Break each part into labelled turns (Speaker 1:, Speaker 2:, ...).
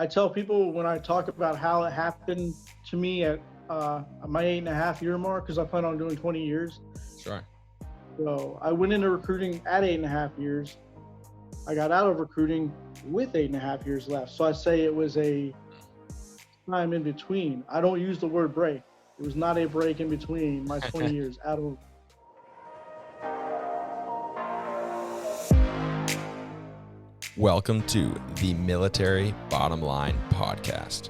Speaker 1: I tell people when I talk about how it happened to me at my 8.5 year mark, because I plan on doing 20 years.
Speaker 2: Sure.
Speaker 1: So I went into recruiting at 8.5 years. I got out of recruiting with 8.5 years left. So I say it was a time in between. I don't use the word break. It was not a break in between my 20 years out of.
Speaker 2: Welcome to the Military Bottom Line podcast,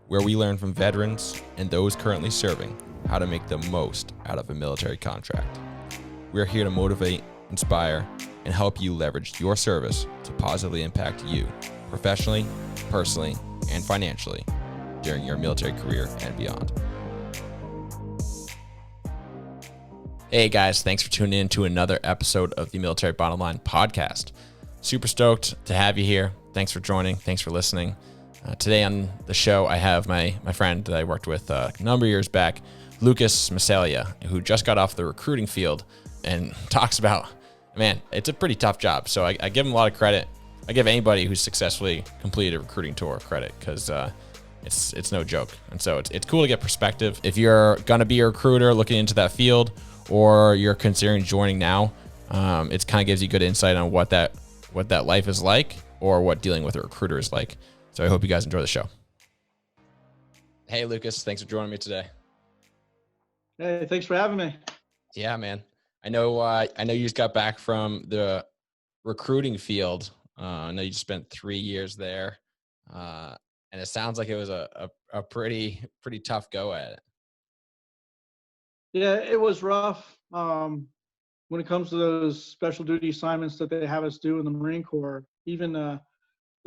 Speaker 2: where we learn from veterans and those currently serving how to make the most out of a military contract. We're here to motivate, inspire, and help you leverage your service to positively impact you professionally, personally, and financially during your military career and beyond. Hey guys, thanks for tuning in to another episode of the Military Bottom Line podcast. Super stoked to have you here. Thanks for joining. Thanks for listening. Today on the show, I have my friend that I worked with a number of years back, Lucas Massaglia, who just got off the recruiting field and talks about, man, it's a pretty tough job. So I give him a lot of credit. I give anybody who's successfully completed a recruiting tour credit because it's no joke. And so it's cool to get perspective. If you're going to be a recruiter looking into that field or you're considering joining now, it kind of gives you good insight on what that life is like or what dealing with a recruiter is like. So I hope you guys enjoy the show. Hey, Lucas, thanks for joining me today.
Speaker 1: Hey, thanks for having me.
Speaker 2: Yeah, man. I know you just got back from the recruiting field. I know you just spent 3 years there. And it sounds like it was a pretty tough go at it.
Speaker 1: Yeah, it was rough. When it comes to those special duty assignments that they have us do in the Marine Corps, even the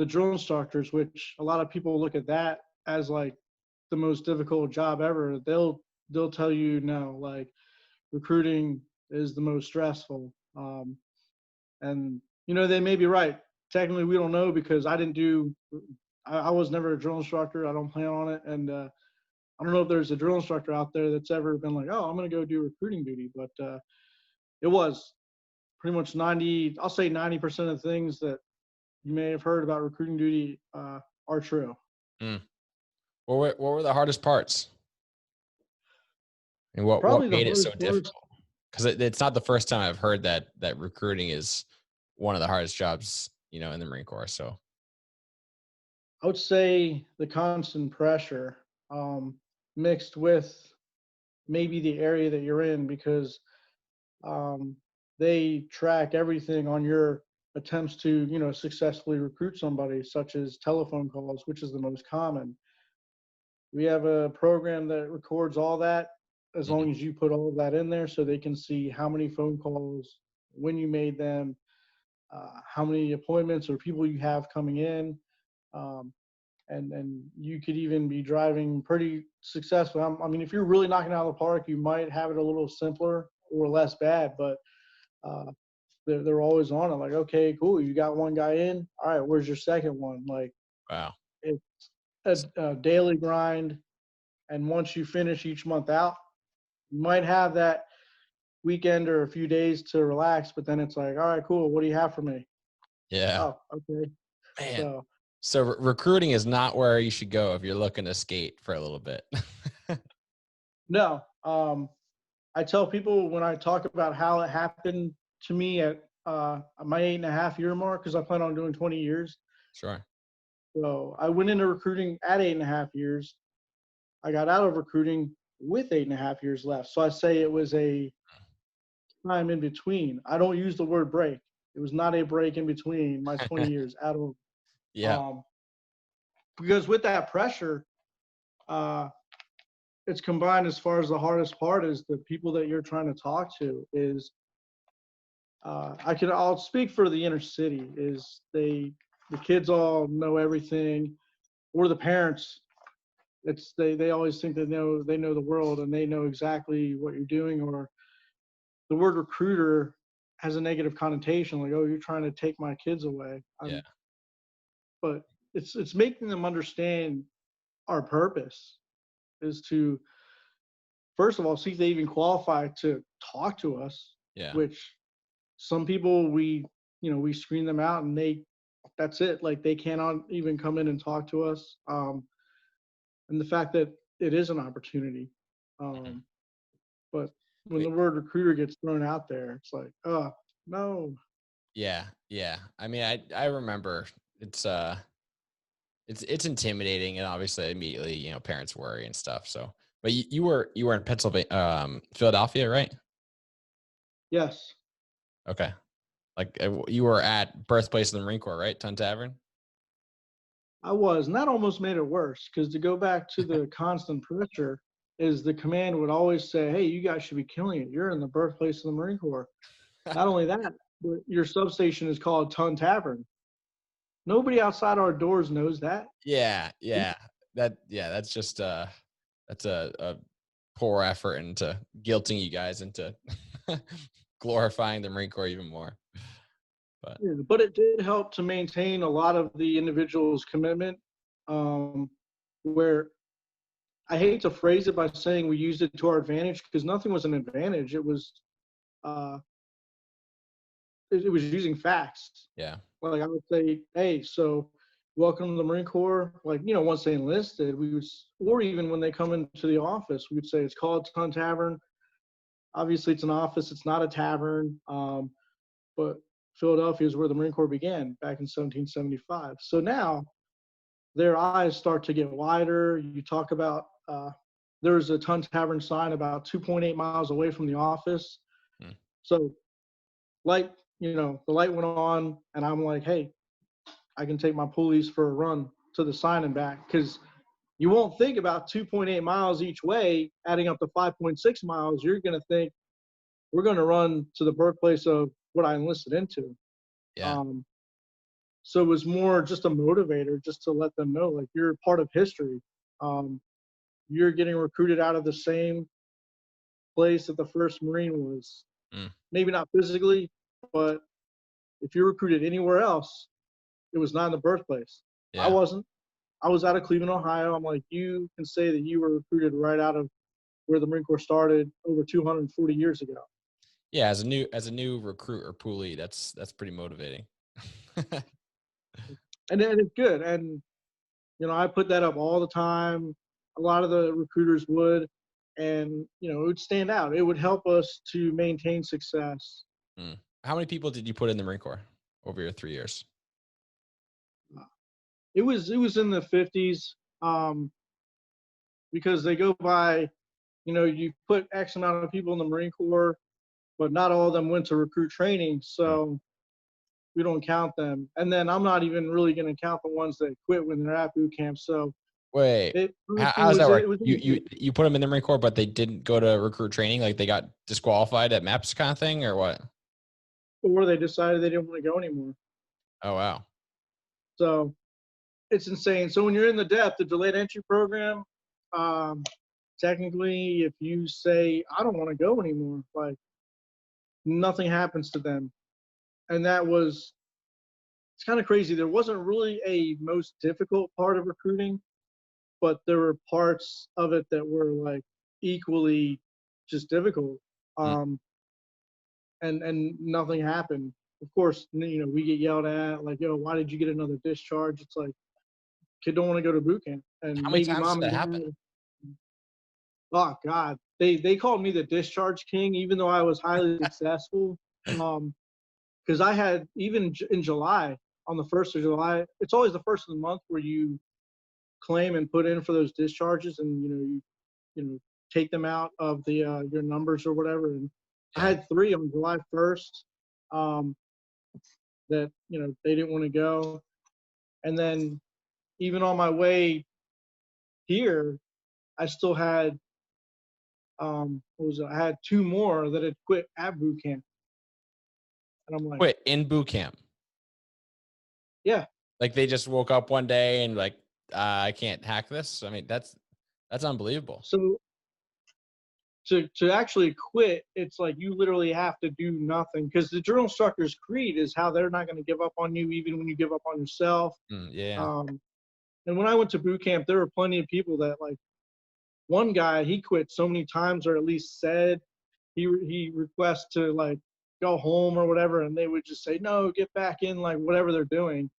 Speaker 1: drill instructors, which a lot of people look at that as like the most difficult job ever. They'll tell you no, like recruiting is the most stressful. And they may be right. Technically, we don't know because I was never a drill instructor. I don't plan on it. And I don't know if there's a drill instructor out there that's ever been like, oh, I'm going to go do recruiting duty. But it was pretty much 90% of the things that you may have heard about recruiting duty are true.
Speaker 2: What were the hardest parts? And what made it so difficult? Because it's not the first time I've heard that recruiting is one of the hardest jobs, in the Marine Corps. So
Speaker 1: I would say the constant pressure mixed with maybe the area that you're in, because they track everything on your attempts to, successfully recruit somebody, such as telephone calls, which is the most common. We have a program that records all that as long as you put all of that in there, so they can see how many phone calls, when you made them, how many appointments or people you have coming in. And you could even be driving pretty successful. I mean, if you're really knocking it out of the park, you might have it a little simpler or less bad, but they're always on it. Like, okay, cool, you got one guy in. All right, where's your second one? Like,
Speaker 2: wow,
Speaker 1: it's a daily grind. And once you finish each month out, you might have that weekend or a few days to relax, but then it's like, all right, cool, what do you have for me?
Speaker 2: Yeah.
Speaker 1: Oh, okay.
Speaker 2: Man. So recruiting is not where you should go if you're looking to skate for a little bit.
Speaker 1: No. I tell people when I talk about how it happened to me at my 8.5 year mark, because I plan on doing 20 years.
Speaker 2: Sure.
Speaker 1: So I went into recruiting at 8.5 years. I got out of recruiting with 8.5 years left. So I say it was a time in between. I don't use the word break. It was not a break in between my 20 years out of.
Speaker 2: Yeah.
Speaker 1: Because with that pressure, it's combined. As far as the hardest part is the people that you're trying to talk to is, I'll speak for the inner city, is the kids all know everything, or the parents. They always think they know the world and they know exactly what you're doing, or the word recruiter has a negative connotation, like, oh, you're trying to take my kids away.
Speaker 2: Yeah.
Speaker 1: But it's making them understand our purpose is to, first of all, see if they even qualify to talk to us.
Speaker 2: Yeah.
Speaker 1: Which some people we screen them out and they that's it. Like they cannot even come in and talk to us. And the fact that it is an opportunity.
Speaker 2: Mhm.
Speaker 1: Um, but when the
Speaker 2: Wait,
Speaker 1: word recruiter gets thrown out there, it's like, oh no.
Speaker 2: yeah, yeah. I mean, I remember it's it's intimidating, and obviously immediately, parents worry and stuff. So, but you were in Pennsylvania, Philadelphia, right?
Speaker 1: Yes,
Speaker 2: Okay. Like you were at birthplace of the Marine Corps, right? Ton Tavern.
Speaker 1: I was. And that almost made it worse because to go back to the constant pressure is the command would always say, hey, you guys should be killing it. You're in the birthplace of the Marine Corps. Not only that, but your substation is called Ton Tavern. Nobody outside our doors knows that.
Speaker 2: Yeah, yeah. That's just that's a poor effort into guilting you guys into glorifying the Marine Corps even more. But
Speaker 1: Yeah, but it did help to maintain a lot of the individual's commitment. Um, where I hate to phrase it by saying we used it to our advantage because nothing was an advantage. Uh, it was using facts.
Speaker 2: yeah.
Speaker 1: Like I would say, hey, so welcome to the Marine Corps. Like, once they enlisted, or even when they come into the office, we would say it's called Ton Tavern. Obviously, it's an office, it's not a tavern. But Philadelphia is where the Marine Corps began back in 1775. So now their eyes start to get wider. You talk about there's a Ton Tavern sign about 2.8 miles away from the office.
Speaker 2: Mm.
Speaker 1: So light, the light went on, and I'm like, hey, I can take my pulleys for a run to the sign and back because you won't think about 2.8 miles each way, adding up to 5.6 miles. You're going to think we're going to run to the birthplace of what I enlisted into.
Speaker 2: Yeah.
Speaker 1: Um, so it was more just a motivator, just to let them know, like, you're part of history. Um, you're getting recruited out of the same place that the first Marine was.
Speaker 2: Mm.
Speaker 1: Maybe not physically, but if you're recruited anywhere else, it was not in the birthplace. I
Speaker 2: Yeah.
Speaker 1: wasn't. I was out of Cleveland, Ohio. I'm like, you can say that you were recruited right out of where the Marine Corps started over 240 years ago.
Speaker 2: Yeah, as a new recruit or poolee, that's pretty motivating.
Speaker 1: And it's good. And, I put that up all the time. A lot of the recruiters would, and, it would stand out. It would help us to maintain success.
Speaker 2: Mm. How many people did you put in the Marine Corps over your 3 years?
Speaker 1: It was in the 50s, because they go by, you put X amount of people in the Marine Corps, but not all of them went to recruit training.
Speaker 2: Mm.
Speaker 1: So we don't count them. And then I'm not even really going to count the ones that quit when they're at boot camp. So
Speaker 2: Wait,
Speaker 1: it
Speaker 2: how
Speaker 1: honestly
Speaker 2: does that work?
Speaker 1: it was
Speaker 2: You put them in the Marine Corps, but they didn't go to recruit training, like they got disqualified at MEPS kind of thing, or what?
Speaker 1: or they decided they didn't want to go anymore.
Speaker 2: Oh wow.
Speaker 1: So it's insane. So when you're in the delayed entry program, um, technically, if you say I don't want to go anymore, like, nothing happens to them. And it's kind of crazy. There wasn't really a most difficult part of recruiting, but there were parts of it that were like equally just difficult.
Speaker 2: Mm.
Speaker 1: Um, and nothing happened. Of course, we get yelled at, like, yo, why did you get another discharge? It's like, kid don't want to go to boot camp, and
Speaker 2: How many
Speaker 1: maybe
Speaker 2: times
Speaker 1: mom
Speaker 2: did
Speaker 1: and
Speaker 2: that happen?
Speaker 1: dad. Oh God, they called me the discharge king, even though I was highly successful. Because I had, even in July, on the 1st of July, it's always the first of the month where you claim and put in for those discharges, and you take them out of the your numbers or whatever. And I
Speaker 2: Yeah.
Speaker 1: had 3 on July 1st, that they didn't want to go, and then even on my way here, I still had what was it? I had 2 more that had quit at boot camp, and I'm like,
Speaker 2: Wait, in boot camp,
Speaker 1: yeah.
Speaker 2: like they just woke up one day and like, I can't hack this. I mean, that's unbelievable.
Speaker 1: So to actually quit, it's like you literally have to do nothing because the drill instructor's creed is how they're not going to give up on you even when you give up on yourself.
Speaker 2: Mm, yeah.
Speaker 1: Um, and when I went to boot camp, there were plenty of people that, like, one guy, he quit so many times, or at least said he requests to, like, go home or whatever, and they would just say, no, get back in, like, whatever they're doing.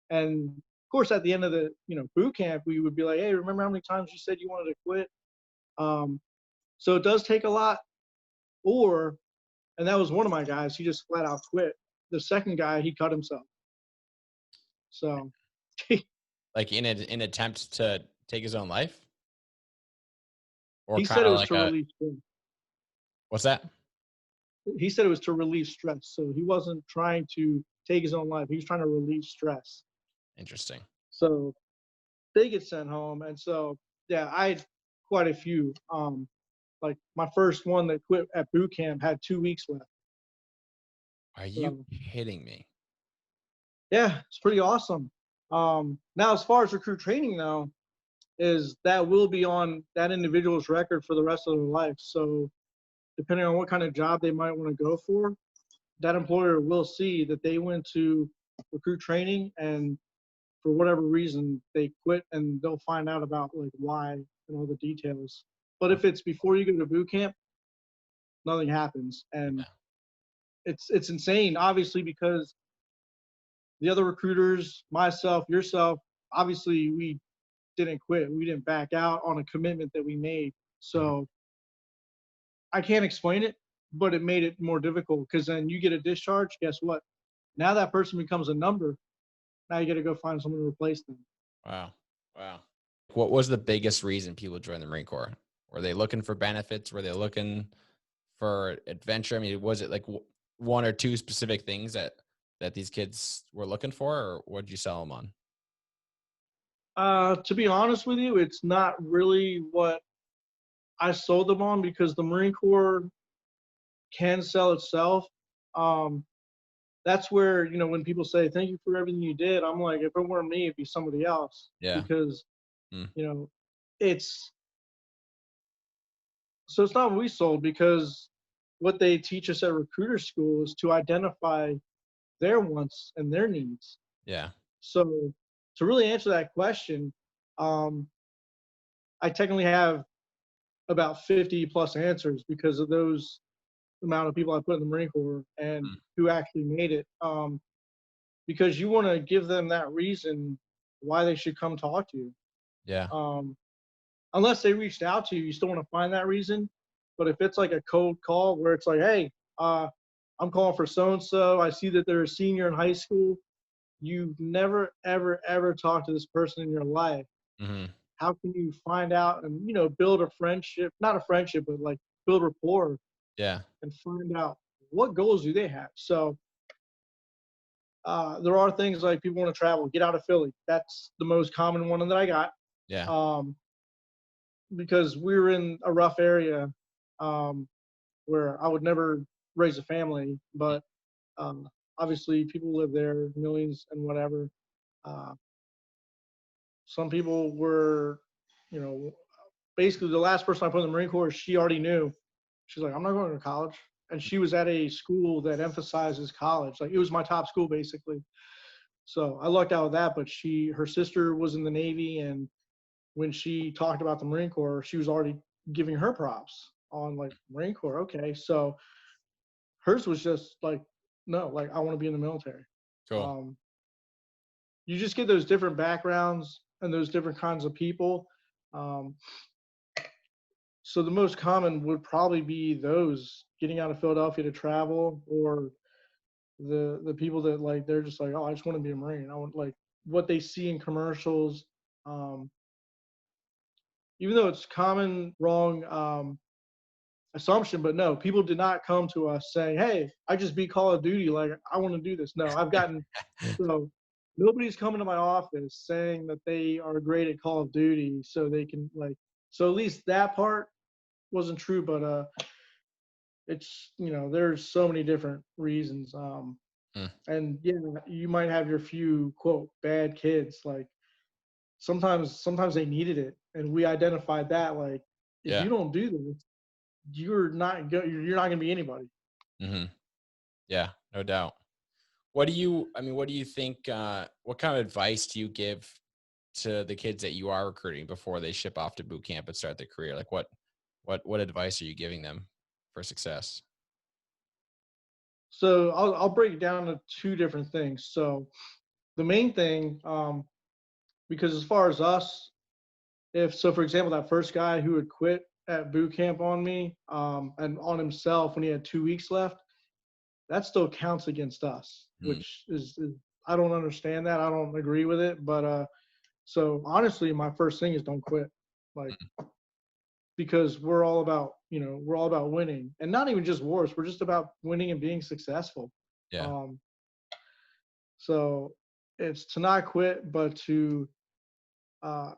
Speaker 1: And of course, at the end of the boot camp, we would be like, hey, remember how many times you said you wanted to quit? Um, so it does take a lot. Or, and that was one of my guys. He just flat out quit. The second guy, he cut himself. So
Speaker 2: Like in an attempt to take his own life, or
Speaker 1: he
Speaker 2: kind
Speaker 1: said it
Speaker 2: of
Speaker 1: was
Speaker 2: like
Speaker 1: to
Speaker 2: a,
Speaker 1: release stress.
Speaker 2: what's that?
Speaker 1: He said it was to relieve stress. So he wasn't trying to take his own life. He was trying to relieve stress.
Speaker 2: Interesting.
Speaker 1: So they get sent home. And so, yeah, I had quite a few. Like my first one that quit at boot camp had 2 weeks left.
Speaker 2: Are you
Speaker 1: So
Speaker 2: kidding me?
Speaker 1: yeah, it's pretty awesome. Now, as far as recruit training, though, is that will be on that individual's record for the rest of their life. So depending on what kind of job they might want to go for, that employer will see that they went to recruit training and for whatever reason they quit, and they'll find out about like why and all the details. But if it's before you go to boot camp, nothing happens. And
Speaker 2: Yeah.
Speaker 1: it's insane, obviously, because the other recruiters, myself, yourself, obviously we didn't quit. We didn't back out on a commitment that we made.
Speaker 2: Mhm.
Speaker 1: So I can't explain it, but it made it more difficult because then you get a discharge. Guess what? Now that person becomes a number. Now you got to go find someone to replace them.
Speaker 2: Wow. Wow. What was the biggest reason people joined the Marine Corps? Were they looking for benefits? Were they looking for adventure? I mean, was it like one or two specific things that these kids were looking for, or what did you sell them on?
Speaker 1: To be honest with you, it's not really what I sold them on because the Marine Corps can sell itself. Um, that's where, when people say, thank you for everything you did, I'm like, if it weren't me, it'd be somebody else.
Speaker 2: Yeah.
Speaker 1: Because,
Speaker 2: Mm.
Speaker 1: it's, so it's not what we sold because what they teach us at recruiter school is to identify their wants and their needs.
Speaker 2: Yeah.
Speaker 1: So to really answer that question, um, I technically have about 50 plus answers because of those amount of people I put in the Marine Corps and
Speaker 2: Mm.
Speaker 1: who actually made it. Because you want to give them that reason why they should come talk to you.
Speaker 2: Yeah.
Speaker 1: Um, unless they reached out to you, you still want to find that reason. But if it's like a cold call where it's like, hey, I'm calling for so and so, I see that they're a senior in high school. You've never, ever, ever talked to this person in your life.
Speaker 2: Hmm.
Speaker 1: How can you find out and build a friendship, not a friendship, but like build rapport
Speaker 2: Yeah.
Speaker 1: and find out what goals do they have. So there are things like people want to travel, get out of Philly. That's the most common one that I got.
Speaker 2: Yeah.
Speaker 1: Um, because we were in a rough area um, where I would never raise a family, but um, obviously people live there, millions and whatever. Uh, some people were, you know, basically the last person I put in the Marine Corps, she already knew. She's like, I'm not going to college. And she was at a school that emphasizes college. Like it was my top school basically. So I lucked out with that, but her sister was in the Navy, and when she talked about the Marine Corps, she was already giving her props on like Marine Corps. Okay, so hers was just like, no, like I want to be in the military.
Speaker 2: Cool.
Speaker 1: Um, you just get those different backgrounds and those different kinds of people. Um, so the most common would probably be those getting out of Philadelphia to travel, or the people that like they're just like, oh, I just want to be a Marine. I want like what they see in commercials. Um, even though it's common wrong assumption, but no, people did not come to us saying, hey, I just beat Call of Duty, like I want to do this. No, I've gotten so nobody's coming to my office saying that they are great at Call of Duty so they can like, so at least that part wasn't true, but it's there's so many different reasons.
Speaker 2: Mm.
Speaker 1: And yeah, you might have your few quote bad kids, like sometimes they needed it, and we identified that like if
Speaker 2: Yeah.
Speaker 1: you don't do this, you're not gonna be anybody.
Speaker 2: Hmm. Yeah. No doubt. What do you think, what kind of advice do you give to the kids that you are recruiting before they ship off to boot camp and start their career? Like what advice are you giving them for success?
Speaker 1: So I'll break it down to two different things. So the main thing, because as far as us, for example, that first guy who had quit at boot camp on me, and on himself when he had 2 weeks left, that still counts against us,
Speaker 2: Mm.
Speaker 1: which is I don't understand that. I don't agree with it. But so honestly, my first thing is don't quit, like, because we're all about winning, and not even just wars. We're just about winning and being successful.
Speaker 2: Yeah.
Speaker 1: Um, so it's to not quit, but to uh,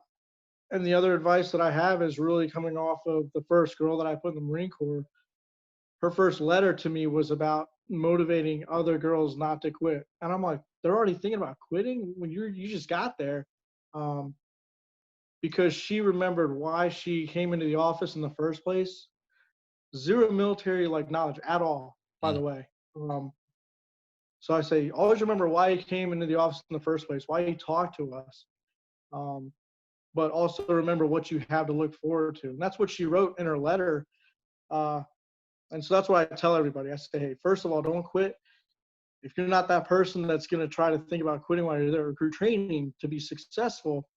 Speaker 1: and the other advice that I have is really coming off of the first girl that I put in the Marine Corps. Her first letter to me was about motivating other girls not to quit. And I'm like, they're already thinking about quitting when you just got there. Um, because she remembered why she came into the office in the first place. Zero military like knowledge at all, by
Speaker 2: Mm.
Speaker 1: the way. So I say, always remember why he came into the office in the first place, why he talked to us. Um, but also remember what you have to look forward to. And that's what she wrote in her letter. And so that's what I tell everybody. I say, hey, first of all, don't quit. If you're not that person that's going to try to think about quitting while you're there recruit training to be successful,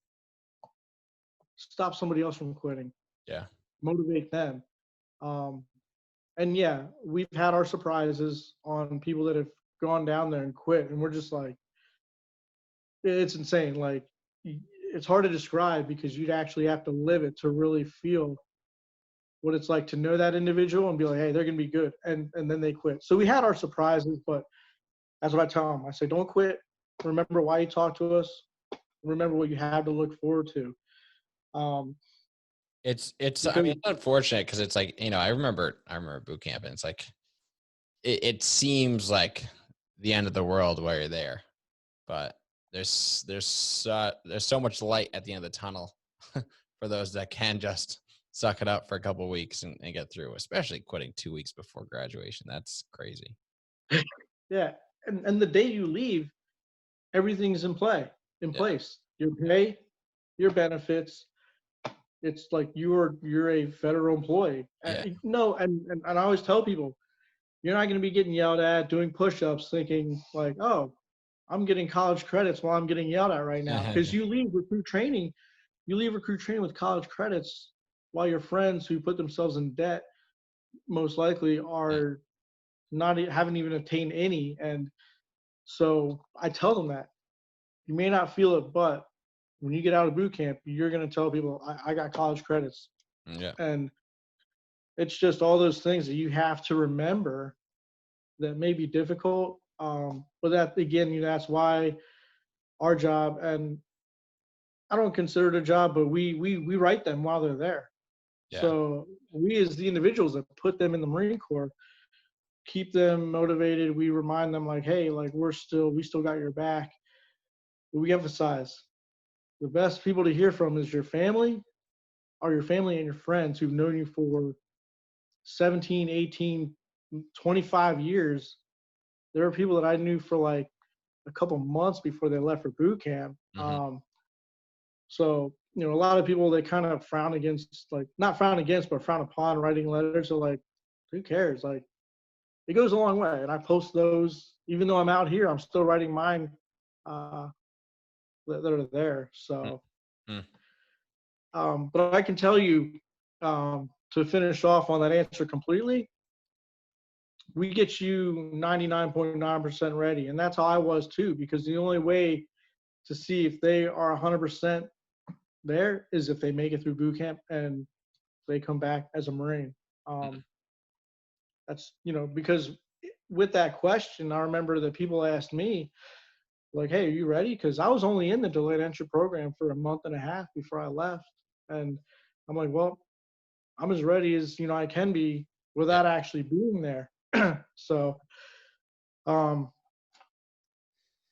Speaker 1: stop somebody else from quitting.
Speaker 2: Yeah.
Speaker 1: Motivate them. And yeah, we've had our surprises on people that have gone down there and quit. And we're just like, it's insane. Like, it's hard to describe because you'd actually have to live it to really feel what it's like to know that individual and be like, hey, they're going to be good. And then they quit. So we had our surprises, but that's what I tell them. I say, don't quit. Remember why you talked to us. Remember what you have to look forward to.
Speaker 2: It's I
Speaker 1: Because
Speaker 2: mean, it's unfortunate because it's like, I remember boot camp, and it's like, it seems like the end of the world while you're there, but there's so much light at the end of the tunnel for those that can just suck it up for a couple of weeks and get through, especially quitting 2 weeks before graduation. That's crazy.
Speaker 1: yeah, and the day you leave, everything's in
Speaker 2: Yeah.
Speaker 1: place. Your pay, your benefits. It's like you're a federal employee.
Speaker 2: Yeah.
Speaker 1: No, and I always tell people, you're not going to be getting yelled at doing push-ups, thinking like, oh, I'm getting college credits while I'm getting yelled at right now. Because you leave recruit training with college credits, while your friends who put themselves in debt most likely are haven't even attained any. And so I tell them that you may not feel it, but when you get out of boot camp, you're going to tell people, I got college credits.
Speaker 2: Yeah.
Speaker 1: And it's just all those things that you have to remember that may be difficult. But that, again, that's why our job, and I don't consider it a job, but we write them while they're there.
Speaker 2: Yeah.
Speaker 1: So we, as the individuals that put them in the Marine Corps, keep them motivated. We remind them like, hey, like we still got your back. But we emphasize the best people to hear from is your family and your friends who've known you for 17, 18, 25 years. There are people that I knew for like a couple months before they left for boot camp.
Speaker 2: Mm-hmm.
Speaker 1: So, a lot of people, they kind of frown against, like, not frown against, but frown upon writing letters. So like, who cares? Like, it goes a long way. And I post those, even though I'm out here, I'm still writing mine that are there. So,
Speaker 2: Mm-hmm.
Speaker 1: But I can tell you, to finish off on that answer completely, we get you 99.9% ready. And that's how I was too, because the only way to see if they are 100% there is if they make it through boot camp and they come back as a Marine. That's, because with that question, I remember that people asked me, like, hey, are you ready? Because I was only in the delayed entry program for a month and a half before I left. And I'm like, well, I'm as ready as, I can be without actually being there. So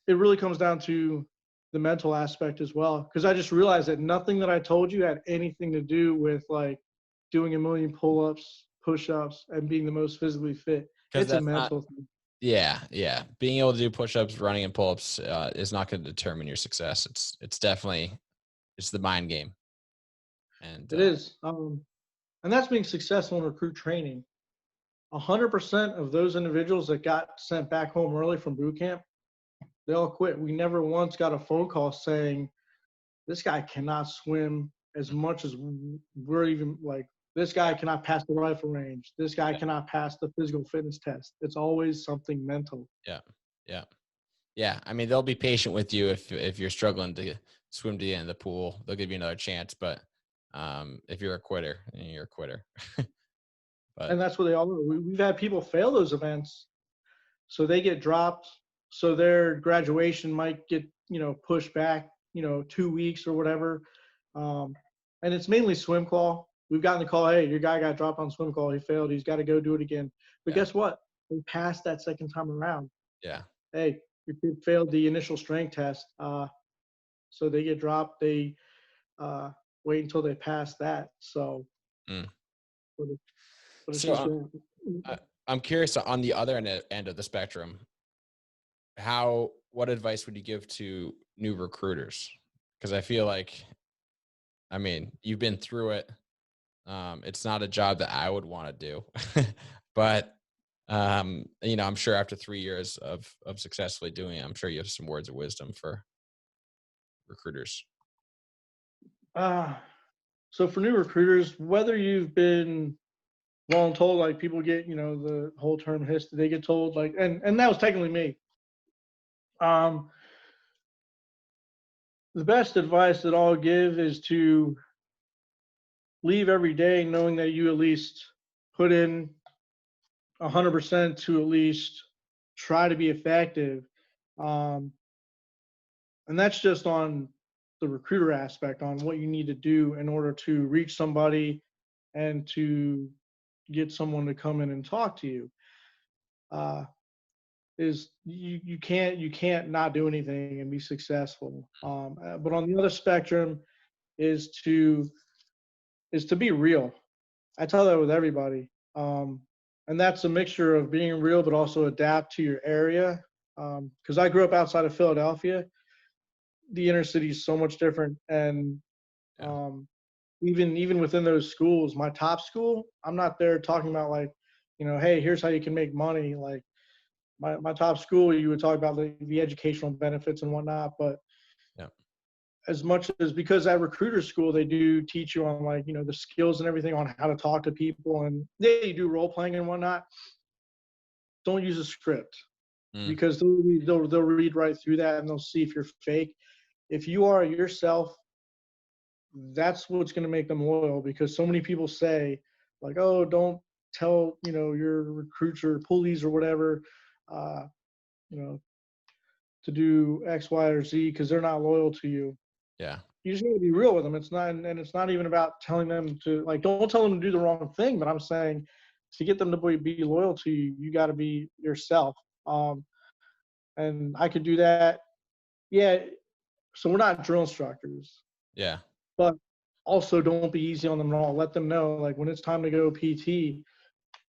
Speaker 1: it really comes down to the mental aspect as well. Because I just realized that nothing that I told you had anything to do with like doing a million pull-ups, push-ups, and being the most physically fit. It's a mental thing.
Speaker 2: Yeah. Being able to do push-ups, running, and pull-ups is not going to determine your success. It's definitely the mind game. And
Speaker 1: it is. And that's being successful in recruit training. 100% of those individuals that got sent back home early from boot camp They all quit. We never once got a phone call saying, this guy cannot swim as much as we're even like, this guy cannot pass the rifle range. This guy cannot pass the physical fitness test. It's always something mental.
Speaker 2: Yeah. Yeah. Yeah. I mean, they'll be patient with you if you're struggling to swim to the end of the pool. They'll give you another chance. But if you're a quitter, then you're a quitter. But
Speaker 1: And that's what they all are. We've had people fail those events. So they get dropped. So their graduation might get, pushed back, 2 weeks or whatever. Um, and it's mainly swim call. We've gotten the call, hey, your guy got dropped on swim call. He failed. He's got to go do it again. But
Speaker 2: yeah.
Speaker 1: guess what? They passed that second time around.
Speaker 2: Yeah.
Speaker 1: Hey, your kid failed the initial strength test. So they get dropped. They wait until they pass that. So,
Speaker 2: Mm.
Speaker 1: but it's
Speaker 2: So
Speaker 1: just
Speaker 2: I'm curious on the other end of the spectrum, what advice would you give to new recruiters? Because I feel like, I mean, you've been through it. It's not a job that I would want to do, but I'm sure after 3 years of successfully doing it, I'm sure you have some words of wisdom for recruiters.
Speaker 1: so for new recruiters, whether you've been told, like people get, the whole term history, they get told like, and that was technically me. The best advice that I'll give is to leave every day knowing that you at least put in 100% to at least try to be effective. Um, and that's just on the recruiter aspect, on what you need to do in order to reach somebody and to get someone to come in and talk to you. Is you can't not do anything and be successful. But on the other spectrum is to be real. I tell that with everybody. And that's a mixture of being real, but also adapt to your area. Because I grew up outside of Philadelphia. The inner city is so much different. And
Speaker 2: Yeah.
Speaker 1: even within those schools, my top school, I'm not there talking about like, hey, here's how you can make money. Like my top school, you would talk about the educational benefits and whatnot. But
Speaker 2: Yeah.
Speaker 1: as much as, because at recruiter school they do teach you on like the skills and everything on how to talk to people, and they do role playing and whatnot, don't use a script,
Speaker 2: Mm.
Speaker 1: because they'll read right through that and they'll see if you're fake. If you are yourself, that's what's going to make them loyal, because so many people say like, oh, don't tell your recruits or pulleys or whatever uh you know to do X, Y, or Z because they're not loyal to you.
Speaker 2: Yeah.
Speaker 1: You just need to be real with them. It's not even about telling them to, like, don't tell them to do the wrong thing, but I'm saying to get them to be loyal to you, you got to be yourself. Um, and I could do that. Yeah. So we're not drill instructors,
Speaker 2: Yeah.
Speaker 1: but also don't be easy on them at all. Let them know, like, when it's time to go PT,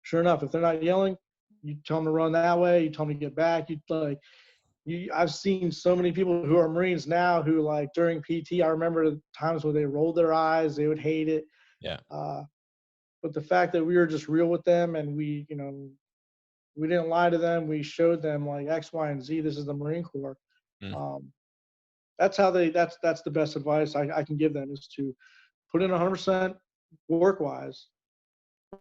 Speaker 1: sure enough, if they're not yelling, you tell them to run that way. You tell them to get back. I've seen so many people who are Marines now who, like, during PT, I remember the times where they rolled their eyes, they would hate it.
Speaker 2: Yeah.
Speaker 1: But the fact that we were just real with them, and we didn't lie to them. We showed them like X, Y, and Z. This is the Marine Corps.
Speaker 2: Mm.
Speaker 1: That's the best advice I can give them, is to put in 100% work wise,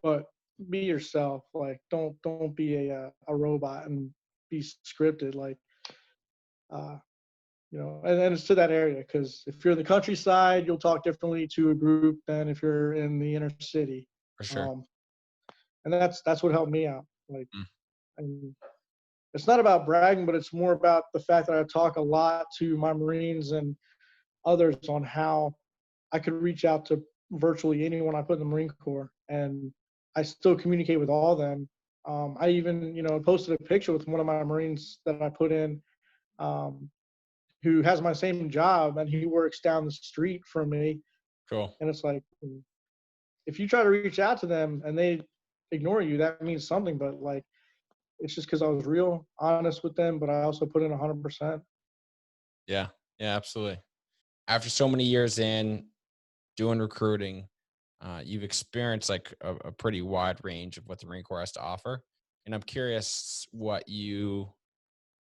Speaker 1: but be yourself. Like, don't be a robot and be scripted. Like, and it's to that area, because if you're in the countryside, you'll talk differently to a group than if you're in the inner city.
Speaker 2: For sure.
Speaker 1: And that's what helped me out. Like,
Speaker 2: Mm.
Speaker 1: and it's not about bragging, but it's more about the fact that I talk a lot to my Marines and others on how I could reach out to virtually anyone I put in the Marine Corps, and I still communicate with all of them. I even, posted a picture with one of my Marines that I put in, who has my same job, and he works down the street from me.
Speaker 2: Cool.
Speaker 1: And it's like, if you try to reach out to them and they ignore you, that means something. But like, it's just because I was real, honest with them, but I also put in 100%.
Speaker 2: Yeah. Yeah, absolutely. After so many years in doing recruiting, you've experienced like a pretty wide range of what the Marine Corps has to offer. And I'm curious what you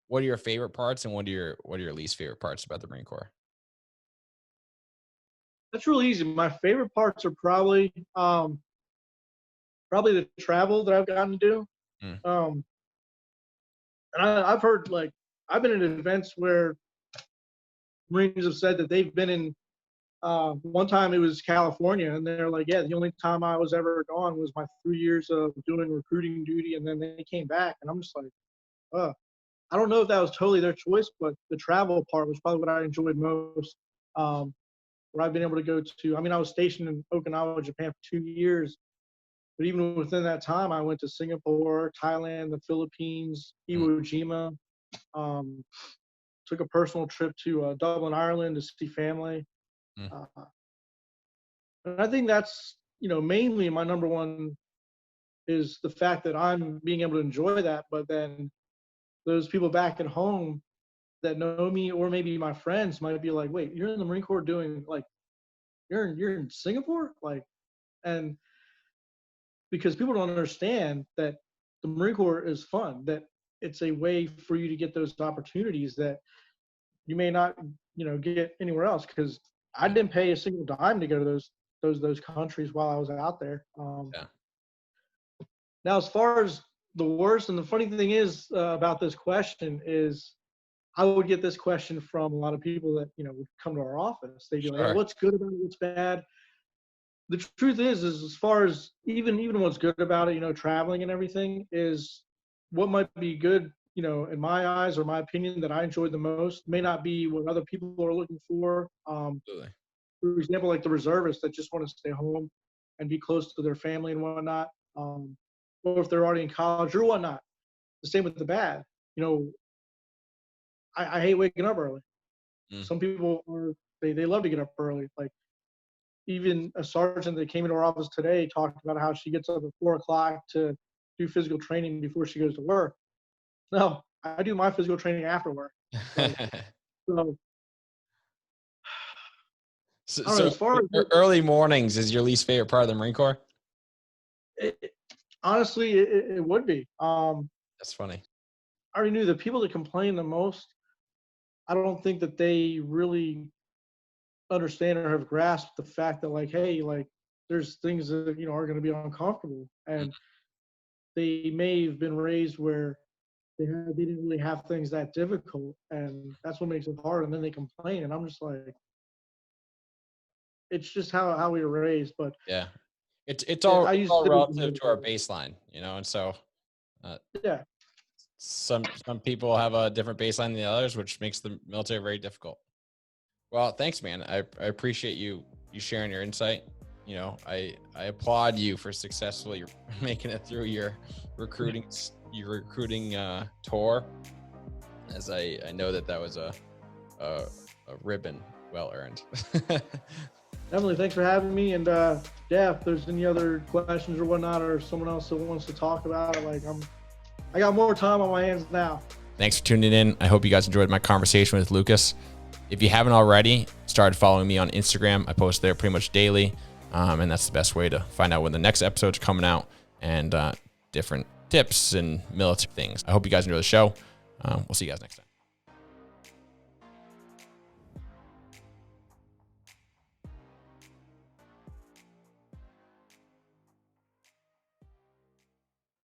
Speaker 2: what are your favorite parts and what are your least favorite parts about the Marine Corps?
Speaker 1: That's real easy. My favorite parts are probably the travel that I've gotten to do.
Speaker 2: Mm,
Speaker 1: Um, and I've heard like I've been in events where Marines have said that they've been in. One time it was California, and they're like, "Yeah, the only time I was ever gone was my 3 years of doing recruiting duty, and then they came back." And I'm just like, "Uh, I don't know if that was totally their choice, but the travel part was probably what I enjoyed most. Um, where I've been able to go to. I mean, I was stationed in Okinawa, Japan for 2 years, but even within that time, I went to Singapore, Thailand, the Philippines,
Speaker 2: mm,
Speaker 1: Iwo Jima. Um, took a personal trip to Dublin, Ireland to see family.
Speaker 2: mm,
Speaker 1: Uh, and I think that's, mainly my number one is the fact that I'm being able to enjoy that. But then those people back at home that know me or maybe my friends might be like, wait, you're in the Marine Corps doing like, you're in Singapore? Like, and because people don't understand that the Marine Corps is fun, that it's a way for you to get those opportunities that you may not, get anywhere else. Because I didn't pay a single dime to go to those countries while I was out there.
Speaker 2: yeah.
Speaker 1: Now, as far as the worst, and the funny thing is about this question is, I would get this question from a lot of people that would come to our office. They'd be like, "Hey,
Speaker 2: Sure.
Speaker 1: what's good about it? What's bad?" The truth is as far as even what's good about it, traveling and everything is what might be good, in my eyes or my opinion that I enjoyed the most may not be what other people are looking for.
Speaker 2: Absolutely.
Speaker 1: For example, like the reservists that just want to stay home and be close to their family and whatnot, or if they're already in college or whatnot. The same with the bad. You know, I hate waking up early.
Speaker 2: Mm.
Speaker 1: Some people they love to get up early. Like even a sergeant that came into our office today talked about how she gets up at 4 o'clock to do physical training before she goes to work. No, I do my physical training after work. Like, so
Speaker 2: So,
Speaker 1: I don't know. As far as
Speaker 2: early mornings is your least favorite part of the Marine Corps?
Speaker 1: honestly, it would be.
Speaker 2: That's funny.
Speaker 1: I already knew the people that complain the most. I don't think that they really understand or have grasped the fact that, like, hey, like, there's things that are going to be uncomfortable,
Speaker 2: Mm.
Speaker 1: and they may have been raised where they didn't really have things that difficult, and that's what makes it hard. And then they complain, and I'm just like, it's just how we were raised. But
Speaker 2: Yeah.
Speaker 1: I
Speaker 2: It's
Speaker 1: use
Speaker 2: all
Speaker 1: it as a
Speaker 2: relative to our
Speaker 1: motivator.
Speaker 2: baseline, and so uh,
Speaker 1: Yeah,
Speaker 2: some people have a different baseline than the others, which makes the military very difficult. Well, thanks, man. I appreciate you sharing your insight. I applaud you for successfully making it through your recruiting tour, as I know that was a ribbon well earned.
Speaker 1: definitely. Thanks for having me. And yeah, if there's any other questions or whatnot, or someone else that wants to talk about it, like I got more time on my hands now.
Speaker 2: Thanks for tuning in. I hope you guys enjoyed my conversation with Lucas. If you haven't already, start following me on Instagram. I post there pretty much daily, and that's the best way to find out when the next episode's coming out and different tips and military things. I hope you guys enjoy the show. We'll see you guys next time.